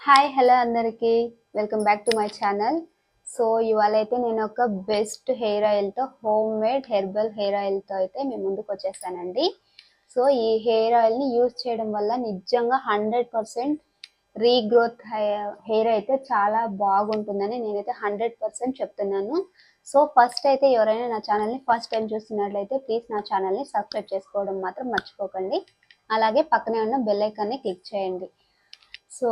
Hi hello అందరికీ welcome back to my channel. So ఇవాళ అయితే నేను ఒక బెస్ట్ హెయిర్ ఆయిల్తో హోమ్ మేడ్ హెర్బల్ హెయిర్ ఆయిల్తో అయితే మేము ముందుకు వచ్చేసానండి. సో ఈ హెయిర్ ఆయిల్ని యూజ్ చేయడం వల్ల నిజంగా 100% రీగ్రోత్ హెయిర్ అయితే చాలా బాగుంటుందని నేనైతే 100% చెప్తున్నాను. సో ఫస్ట్ అయితే ఎవరైనా నా ఛానల్ని ఫస్ట్ టైం చూస్తున్నట్లయితే ప్లీజ్ నా ఛానల్ని సబ్స్క్రైబ్ చేసుకోవడం మాత్రం మర్చిపోకండి. అలాగే పక్కనే ఉన్న బెల్ ఐకాన్ని క్లిక్ చేయండి. సో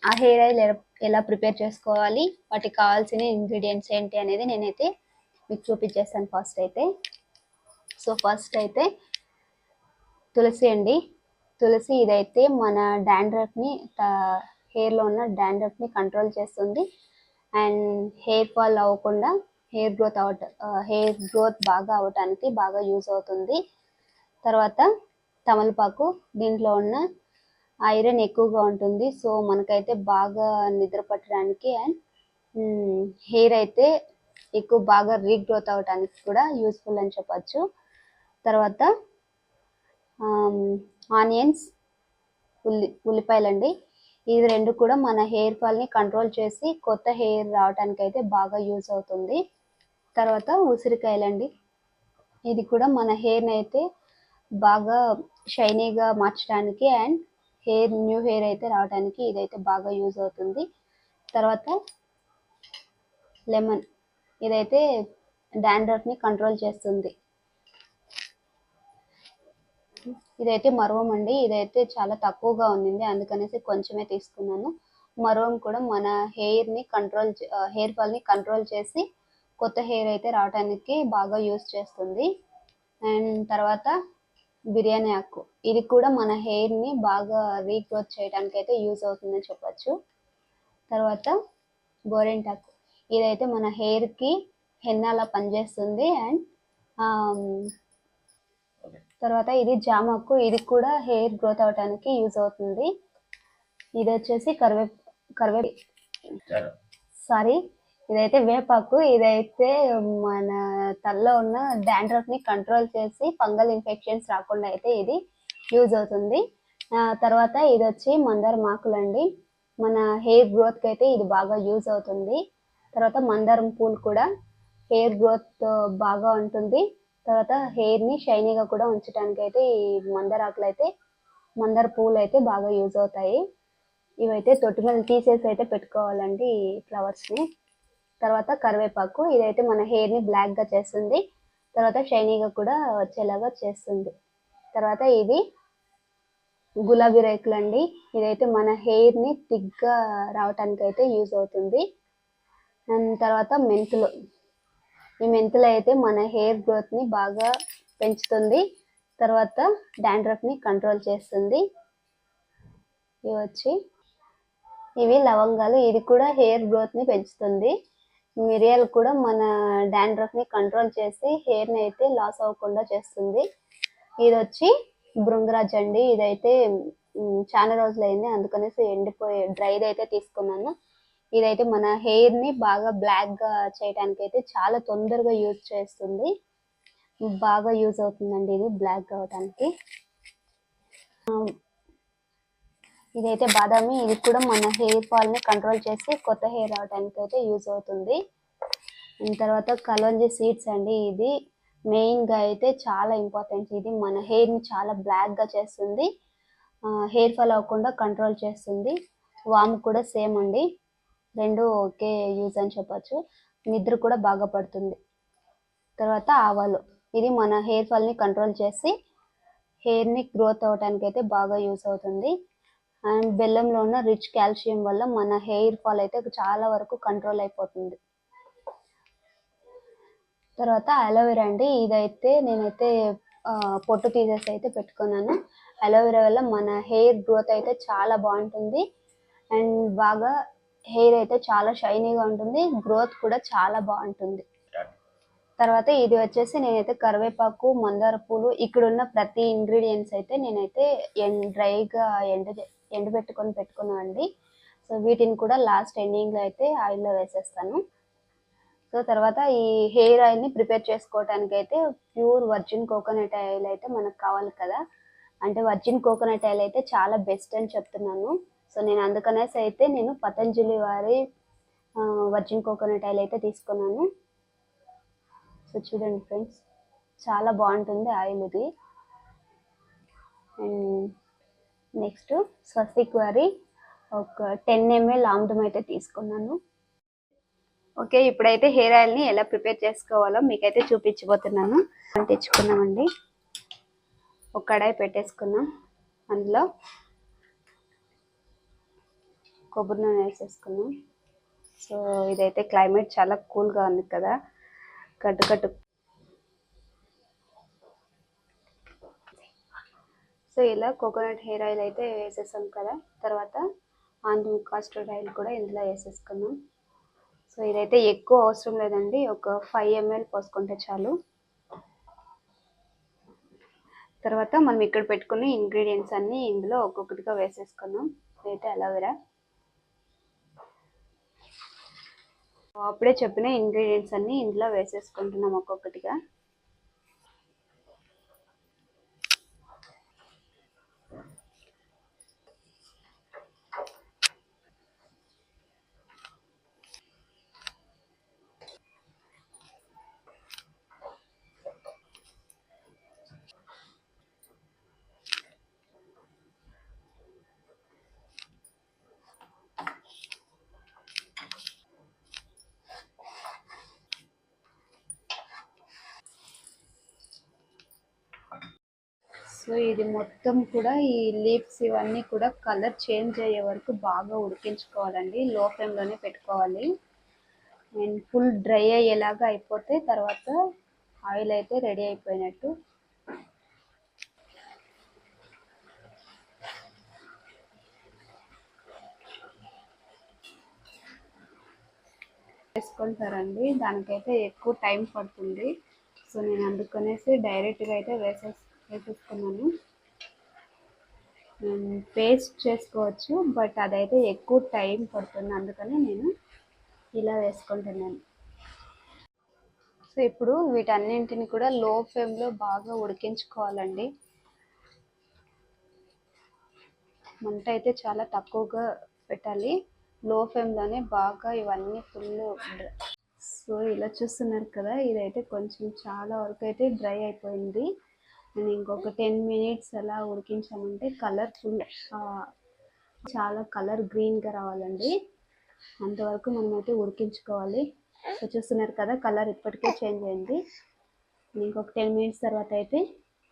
ఆ హెయిర్ ఆయిల్ ఎలా ప్రిపేర్ చేసుకోవాలి, వాటికి కావాల్సిన ఇంగ్రీడియంట్స్ ఏంటి అనేది నేనైతే మీకు చూపించేస్తాను. ఫస్ట్ అయితే తులసి అండి. తులసి ఇదైతే మన డాండ్రఫ్ని, హెయిర్లో ఉన్న డాండ్రఫ్ని కంట్రోల్ చేస్తుంది అండ్ హెయిర్ ఫాల్ అవ్వకుండా హెయిర్ గ్రోత్ బాగా అవ్వటానికి బాగా యూజ్ అవుతుంది. తర్వాత తమలపాకు, దీంట్లో ఉన్న ఐరన్ ఎక్కువగా ఉంటుంది. సో మనకైతే బాగా నిద్ర పట్టడానికి అండ్ హెయిర్ అయితే బాగా రీగ్రోత్ అవడానికి కూడా యూస్ఫుల్ అని చెప్పచ్చు. తర్వాత ఆనియన్స్, ఉల్లిపాయలండి. ఇవి రెండు కూడా మన హెయిర్ ఫాల్ని కంట్రోల్ చేసి కొత్త హెయిర్ రావడానికి అయితే బాగా యూజ్ అవుతుంది. తర్వాత ఉసిరికాయలండి. ఇది కూడా మన హెయిర్ని అయితే బాగా షైనీగా మార్చడానికి అండ్ న్యూ హెయిర్ అయితే రావడానికి ఇదైతే బాగా యూజ్ అవుతుంది. తర్వాత లెమన్, ఇదైతే డాండ్రఫ్ని కంట్రోల్ చేస్తుంది. ఇదైతే మరవం అండి. ఇదైతే చాలా తక్కువగా ఉంది, అందుకనేసి కొంచెమే తీసుకున్నాను. మరవం కూడా మన హెయిర్ ఫాల్ని కంట్రోల్ చేసి కొత్త హెయిర్ అయితే రావడానికి బాగా యూజ్ చేస్తుంది. అండ్ తర్వాత బిర్యానీ ఆకు, ఇది కూడా మన హెయిర్ని బాగా రీగ్రోత్ చేయడానికి అయితే యూజ్ అవుతుందని చెప్పచ్చు. తర్వాత గోరింటాకు, ఇదైతే మన హెయిర్కి హెన్నాలా పనిచేస్తుంది. అండ్ తర్వాత ఇది జామాకు, ఇది కూడా హెయిర్ గ్రోత్ అవడానికి యూజ్ అవుతుంది. ఇది వచ్చేసి ఇదైతే వేపాకు, ఇదైతే మన తలలో ఉన్న డాండ్రఫ్ని కంట్రోల్ చేసి ఫంగల్ ఇన్ఫెక్షన్స్ రాకుండా అయితే ఇది యూజ్ అవుతుంది. తర్వాత ఇది వచ్చి మందారం ఆకులండి. మన హెయిర్ గ్రోత్కి అయితే ఇది బాగా యూజ్ అవుతుంది. తర్వాత మందారం పూలు కూడా హెయిర్ గ్రోత్ బాగా ఉంటుంది. తర్వాత హెయిర్ని షైనీగా కూడా ఉంచడానికి అయితే ఈ మందార పూలు అయితే బాగా యూజ్ అవుతాయి. ఇవైతే తొట్టి మీద తీసేసి అయితే పెట్టుకోవాలండి ఈ ఫ్లవర్స్ని. తర్వాత కరివేపాకు, ఇదైతే మన హెయిర్ని బ్లాక్గా చేస్తుంది. తర్వాత షైనీగా కూడా వచ్చేలాగా చేస్తుంది. తర్వాత ఇది గులాబీ రేకులు అండి. ఇదైతే మన హెయిర్ని థిక్గా రావడానికి అయితే యూజ్ అవుతుంది. అండ్ తర్వాత మెంతులు, ఈ మెంతులు అయితే మన హెయిర్ గ్రోత్ని బాగా పెంచుతుంది. తర్వాత డాండ్రఫ్ని కంట్రోల్ చేస్తుంది. ఇవి లవంగాలు, ఇది కూడా హెయిర్ గ్రోత్ని పెంచుతుంది. మిరియాలు కూడా మన డాండ్రఫ్ని కంట్రోల్ చేసి హెయిర్ని అయితే లాస్ అవ్వకుండా చేస్తుంది. ఇది వచ్చి భృంగరాజ్ అండి. ఇదైతే చాలా రోజులు అయింది, అందుకనేసి డ్రైది అయితే తీసుకున్నాను. ఇదైతే మన హెయిర్ని బాగా బ్లాక్గా చేయడానికి అయితే చాలా తొందరగా బాగా యూజ్ అవుతుందండి ఇది బ్లాక్ అవడానికి. ఇదైతే బాదామి, ఇది కూడా మన హెయిర్ ఫాల్ని కంట్రోల్ చేసి కొత్త హెయిర్ రావడానికి అయితే యూజ్ అవుతుంది. తర్వాత కలోంజీ సీడ్స్ అండి. ఇది మెయిన్గా అయితే చాలా ఇంపార్టెంట్. ఇది మన హెయిర్ని చాలా బ్లాక్గా చేస్తుంది, హెయిర్ ఫాల్ అవ్వకుండా కంట్రోల్ చేస్తుంది. వాము కూడా సేమ్ అండి, రెండు ఒకే యూజ్ అని చెప్పచ్చు. నిద్ర కూడా బాగా పడుతుంది. తర్వాత ఆవాలు, ఇది మన హెయిర్ ఫాల్ని కంట్రోల్ చేసి హెయిర్ని గ్రోత్ అవ్వడానికి అయితే బాగా యూజ్ అవుతుంది. అండ్ బెల్లంలో ఉన్న రిచ్ కాల్షియం వల్ల మన హెయిర్ ఫాల్ అయితే చాలా వరకు కంట్రోల్ అయిపోతుంది. తర్వాత అలోవెరా అండి. ఇదైతే నేనైతే పొట్టు తీసేసి అయితే పెట్టుకున్నాను. అలోవెరా వల్ల మన హెయిర్ గ్రోత్ అయితే చాలా బాగుంటుంది అండ్ బాగా హెయిర్ అయితే చాలా షైనీగా ఉంటుంది, గ్రోత్ కూడా చాలా బాగుంటుంది. తర్వాత ఇది వచ్చేసి నేనైతే కరివేపాకు, మందార పూలు, ఇక్కడున్న ప్రతి ఇంగ్రీడియంట్స్ అయితే నేనైతే డ్రైగా పెట్టుకున్నాను అండి. సో వీటిని కూడా లాస్ట్ ఎండింగ్లో అయితే ఆయిల్లో వేసేస్తాను. సో తర్వాత ఈ హెయిర్ ఆయిల్ని ప్రిపేర్ చేసుకోవడానికి అయితే ప్యూర్ వర్జిన్ కోకోనట్ ఆయిల్ అయితే మనకు కావాలి కదా. అంటే వర్జిన్ కోకోనట్ ఆయిల్ అయితే చాలా బెస్ట్ అని చెప్తున్నాను. సో నేను అందుకనేసి అయితే నేను పతంజలి వారి వర్జిన్ కోకోనట్ ఆయిల్ అయితే తీసుకున్నాను. సో చూడండి ఫ్రెండ్స్, చాలా బాగుంటుంది ఆయిల్ ఇది. అండ్ నెక్స్ట్ స్వస్తిక్ వారి ఒక 10 ml ఆమ్లం అయితే తీసుకున్నాను. ఓకే, ఇప్పుడైతే హెయిర్ ఆయిల్ని ఎలా ప్రిపేర్ చేసుకోవాలో మీకైతే చూపించబోతున్నాను. తెచ్చుకున్నామండి, ఒక కడాయి పెట్టేసుకున్నాం. అందులో కొబ్బరి నూనె వేసేసుకున్నాం. సో ఇదైతే క్లైమేట్ చాలా కూల్గా ఉంది కదా, కట్టు సో ఇలా కోకోనట్ హెయిర్ ఆయిల్ అయితే వేసేసాం కదా. తర్వాత ఆంధ్ర కాస్టర్డ్ ఆయిల్ కూడా ఇందులో వేసేసుకున్నాం. సో ఇదైతే ఎక్కువ అవసరం లేదండి, ఒక 5 ml పోసుకుంటే చాలు. తర్వాత మనం ఇక్కడ పెట్టుకున్న ఇంగ్రీడియంట్స్ అన్నీ ఇందులో ఒక్కొక్కటిగా వేసేసుకున్నాం. ఇదైతే అలోవెరా, అప్పుడే చెప్పిన ఇంగ్రీడియంట్స్ అన్నీ ఇందులో వేసేసుకుంటున్నాం ఒక్కొక్కటిగా. సో ఇది మొత్తం కూడా ఈ లీవ్స్ ఇవన్నీ కూడా కలర్ చేంజ్ అయ్యే వరకు బాగా ఉడికించుకోవాలండి, లో ఫ్లేమ్లోనే పెట్టుకోవాలి. అండ్ ఫుల్ డ్రై అయ్యేలాగా అయిపోతే తర్వాత ఆయిల్ అయితే రెడీ అయిపోయినట్టు. వేసుకుంటారండి, దానికైతే ఎక్కువ టైం పడుతుంది. సో నేను అందుకనేసి డైరెక్ట్గా అయితే వేసేసుకున్నాను. పేస్ట్ చేసుకోవచ్చు, బట్ అదైతే ఎక్కువ టైం పడుతుంది, అందుకని నేను ఇలా వేసుకుంటున్నాను. సో ఇప్పుడు వీటన్నింటిని కూడా లో ఫ్లేమ్లో బాగా ఉడికించుకోవాలండి. మంట అయితే చాలా తక్కువగా పెట్టాలి, లో ఫ్లేమ్లోనే బాగా ఇవన్నీ ఫుల్. సో ఇలా చూస్తున్నారు కదా, ఇదైతే కొంచెం చాలా వరకు అయితే డ్రై అయిపోయింది. నేను ఇంకొక 10 minutes అలా ఉడికించామంటే కలర్ ఫుల్ చాలా కలర్ గ్రీన్గా రావాలండి, అంతవరకు మనమైతే ఉడికించుకోవాలి. సో చూస్తున్నారు కదా, కలర్ ఇప్పటికే చేంజ్ అయింది. ఇంకొక 10 minutes తర్వాత అయితే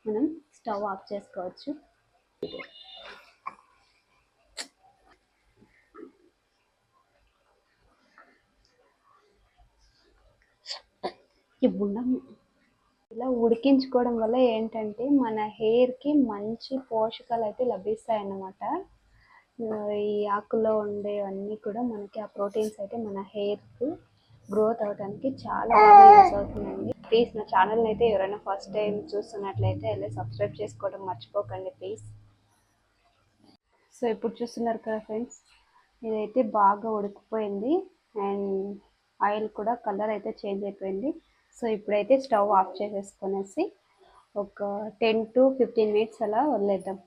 మనం స్టవ్ ఆఫ్ చేసుకోవచ్చు. ఇలా ఉడికించుకోవడం వల్ల ఏంటంటే మన హెయిర్కి మంచి పోషకాలు అయితే లభిస్తాయి అన్నమాట. ఈ ఆకుల్లో ఉండేవన్నీ కూడా మనకి ఆ ప్రోటీన్స్ అయితే మన హెయిర్కి గ్రోత్ అవడానికి చాలా బాగా యూస్ అవుతుందండి. ప్లీజ్ నా ఛానల్ని అయితే ఎవరైనా ఫస్ట్ టైం చూస్తున్నట్లయితే వెళ్ళి సబ్స్క్రైబ్ చేసుకోవడం మర్చిపోకండి ప్లీజ్. సో ఇప్పుడు చూస్తున్నారు కదా ఫ్రెండ్స్, ఇదైతే బాగా ఉడికిపోయింది అండ్ ఆయిల్ కూడా కలర్ అయితే చేంజ్ అయిపోయింది. సో ఇప్పుడైతే స్టవ్ ఆఫ్ చేసేసుకొనేసి ఒక 10 to 15 minutes అలా వదిలేద్దాం.